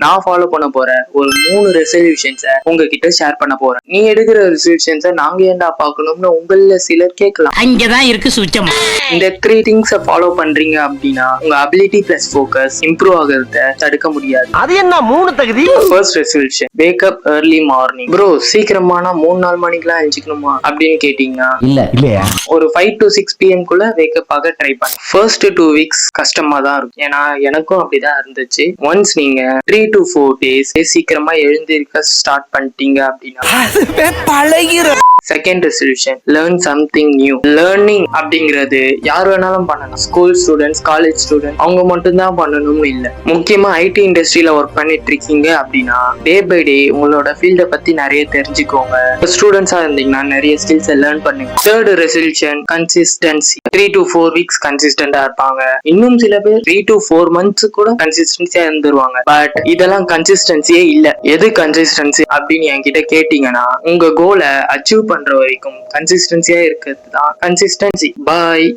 நான் ஃபாலோ பண்ண போற ஒரு 3 ரெசல்யூஷன்ஸை உங்ககிட்ட ஷேர் பண்ண போறேன். நீ எடுக்கிற ரெசல்யூஷன்ஸை நாங்க ஏன்டா பார்க்கணும்னு உங்கள சிலர் கேட்கலாம். அங்கதான் இருக்கு சுச்சம். இந்த 3 திங்ஸை ஃபாலோ பண்றீங்க அப்படின்னா உங்க அபிலிட்டி பிளஸ் ஃபோக்கஸ் இம்ப்ரூவ் ஆகிறத தடுக்க முடியாது. அது என்ன 3 தகுதி? First resolution, wake up early morning. Bro சீக்கிரமான 3-4 மணிக்கெல்லாம் எழுந்திக்கணுமா அப்படின்னு கேட்டீங்கன்னா இல்லையா, ஒரு 5 to 6 PM குள்ள வேக்கப் ஆக ட்ரை பண்ணு. ஃபர்ஸ்ட் 2 வீக்ஸ் கஷ்டமா தான் இருக்கும், ஏன்னா எனக்கும் அப்படிதான் இருந்துச்சு. ஒன்ஸ் நீங்க 3 to 4 days சீக்கிரமா எழுந்திருக்க ஸ்டார்ட் பண்ணிட்டீங்க அப்படின்னா பழகிற. Second resolution, learn something new. Learning அப்படிங்கிறது யார் வேணாலும் பண்ணலாம். ஸ்கூல் ஸ்டூடெண்ட்ஸ், காலேஜ் ஸ்டூடெண்ட் அவங்க மட்டும்தான் பண்ணணும் இல்ல. முக்கியமா ஐடி இண்டஸ்ட்ரியில ஒர்க் பண்ணிட்டு இருக்கீங்க அப்படின்னா டே பை டே உங்களோட ஃபீல்ட பத்தி நிறைய தெரிஞ்சுக்கோங்க. ஸ்டூடெண்ட்ஸா இருந்தீங்கன்னா நிறைய ஸ்கில்ஸ் லேர்ன் பண்ணுங்க. Third resolution, consistency. 3 to 4 weeks கன்சிஸ்டன்டா இருப்பாங்க. இன்னும் சில பேர் 3 to 4 months கூட கன்சிஸ்டன்சியா இருந்துருவாங்க. பட் இதெல்லாம் கன்சிஸ்டன்சியே இல்ல. எது கன்சிஸ்டன்சி அப்படின்னு என்கிட்ட கேட்டீங்கன்னா உங்க கோலை அச்சீவ் பண்ற வரைக்கும் கன்சிஸ்டன்சியா இருக்கிறது தான் கன்சிஸ்டன்சி. பாய்.